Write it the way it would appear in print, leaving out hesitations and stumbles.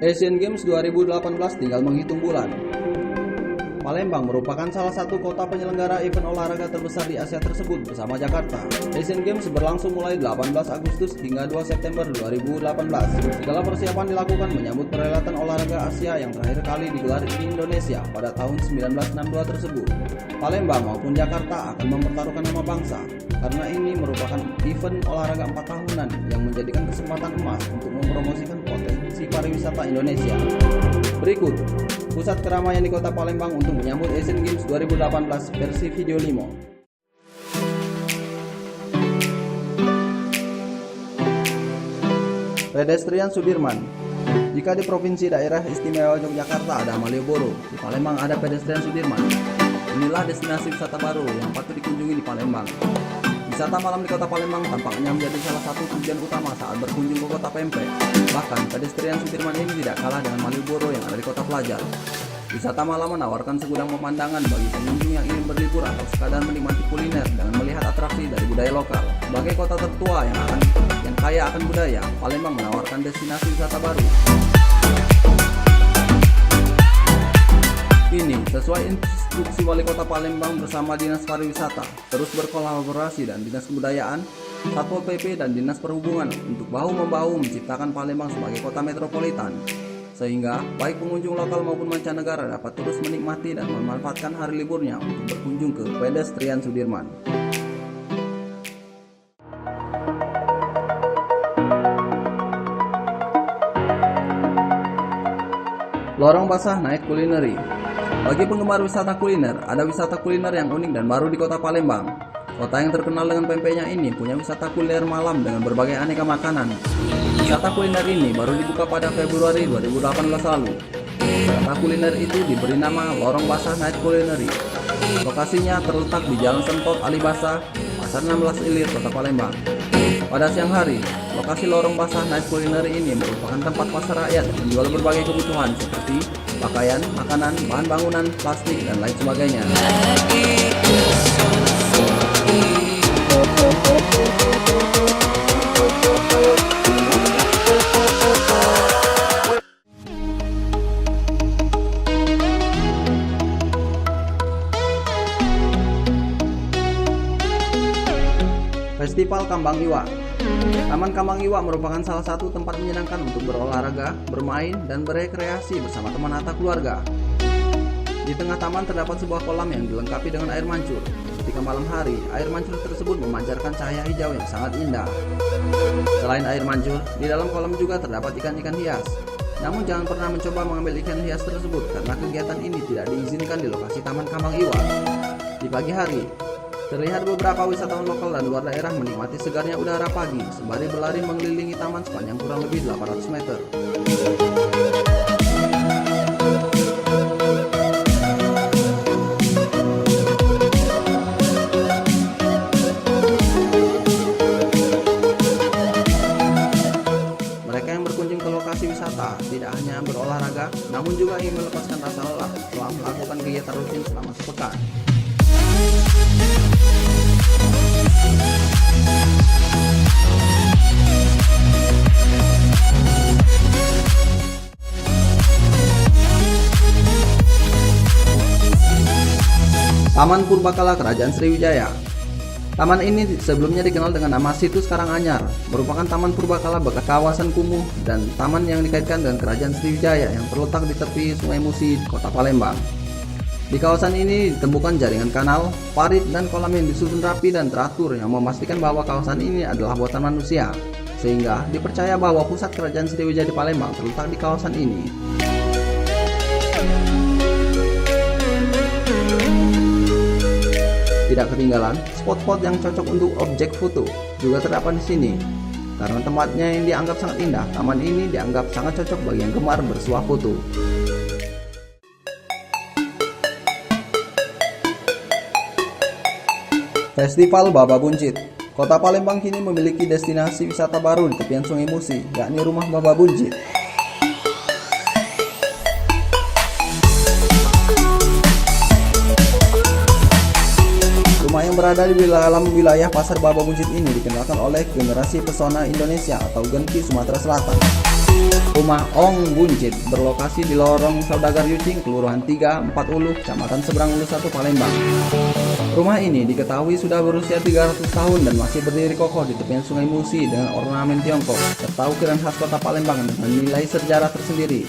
Asian Games 2018 tinggal menghitung bulan. Palembang merupakan salah satu kota penyelenggara event olahraga terbesar di Asia tersebut bersama Jakarta. Asian Games berlangsung mulai 18 Agustus hingga 2 September 2018. Segala persiapan dilakukan menyambut perhelatan olahraga Asia yang terakhir kali digelar di Indonesia pada tahun 1962 tersebut. Palembang maupun Jakarta akan mempertaruhkan nama bangsa karena ini merupakan event olahraga 4 tahunan yang menjadikan kesempatan emas untuk mempromosikan potensi pariwisata Indonesia. Berikut pusat keramaian di kota Palembang untuk menyambut Asian Games 2018 versi video Limo. Pedestrian Sudirman. Jika di Provinsi Daerah Istimewa Yogyakarta ada Malioboro, di Palembang ada Pedestrian Sudirman. Inilah destinasi wisata baru yang patut dikunjungi di Palembang. Wisata malam di kota Palembang tampaknya menjadi salah satu tujuan utama saat berkunjung ke kota Pempek. Bahkan, Pedestrian Sudirman ini tidak kalah dengan Malioboro yang ada di kota pelajar. Wisata malam menawarkan segudang pemandangan bagi pengunjung yang ingin berlibur atau sekadar menikmati kuliner dengan melihat atraksi dari budaya lokal. Sebagai kota tertua yang kaya akan budaya, Palembang menawarkan destinasi wisata baru. Ini sesuai instruksi Wali Kota Palembang bersama Dinas Pariwisata, terus berkolaborasi dan Dinas Kebudayaan, Satpol PP dan Dinas Perhubungan untuk bahu-membahu menciptakan Palembang sebagai kota metropolitan, sehingga baik pengunjung lokal maupun mancanegara dapat terus menikmati dan memanfaatkan hari liburnya untuk berkunjung ke Pedestrian Sudirman. Lorong basah naik kulineri. Bagi penggemar wisata kuliner, ada wisata kuliner yang unik dan baru di kota Palembang. Kota yang terkenal dengan pempeknya ini punya wisata kuliner malam dengan berbagai aneka makanan. Wisata kuliner ini baru dibuka pada Februari 2018 lalu. Wisata kuliner itu diberi nama Lorong Basah Night Culinary. Lokasinya terletak di Jalan Sentot Alibasa, Pasar 16 Ilir, Kota Palembang. Pada siang hari, lokasi Lorong Basah Night Culinary ini merupakan tempat pasar rakyat yang menjual berbagai kebutuhan seperti pakaian, makanan, bahan bangunan, plastik, dan lain sebagainya. Festival Kambang Iwa. Taman Kambang Iwa merupakan salah satu tempat menyenangkan untuk berolahraga, bermain, dan berekreasi bersama teman atau keluarga. Di tengah taman terdapat sebuah kolam yang dilengkapi dengan air mancur. Ketika malam hari, air mancur tersebut memancarkan cahaya hijau yang sangat indah. Selain air mancur, di dalam kolam juga terdapat ikan-ikan hias. Namun jangan pernah mencoba mengambil ikan hias tersebut karena kegiatan ini tidak diizinkan di lokasi Taman Kambang Iwa. Di pagi hari, terlihat beberapa wisatawan lokal dan luar daerah menikmati segarnya udara pagi sembari berlari mengelilingi taman sepanjang kurang lebih 800 meter. Mereka yang berkunjung ke lokasi wisata tidak hanya berolahraga, namun juga ingin melepaskan rasa lelah setelah melakukan kegiatan rutin selama sepekan. Taman Purbakala Kerajaan Sriwijaya. Taman ini sebelumnya dikenal dengan nama Situs Karanganyar, merupakan taman purbakala bekas kawasan kumuh dan taman yang dikaitkan dengan Kerajaan Sriwijaya yang terletak di tepi Sungai Musi, Kota Palembang. Di kawasan ini ditemukan jaringan kanal, parit, dan kolam yang disusun rapi dan teratur yang memastikan bahwa kawasan ini adalah buatan manusia, sehingga dipercaya bahwa pusat Kerajaan Sriwijaya di Palembang terletak di kawasan ini. Tidak ketinggalan, spot-spot yang cocok untuk objek foto juga terdapat di sini. Karena tempatnya yang dianggap sangat indah, taman ini dianggap sangat cocok bagi yang gemar bersuah foto. Festival Baba Buncit. Kota Palembang kini memiliki destinasi wisata baru di tepian Sungai Musi, yakni Rumah Baba Buncit. Rumah yang berada di dalam wilayah Pasar Baba Buncit ini dikenalkan oleh generasi pesona Indonesia atau Genki Sumatera Selatan. Rumah Ong Buncit berlokasi di lorong Saudagar Yucing, Kelurahan 3, 4 Ulu, Kecamatan Seberang Ulu 1, Palembang. Rumah ini diketahui sudah berusia 300 tahun dan masih berdiri kokoh di tepian Sungai Musi dengan ornamen Tiongkok serta ukiran khas kota Palembang dengan nilai sejarah tersendiri.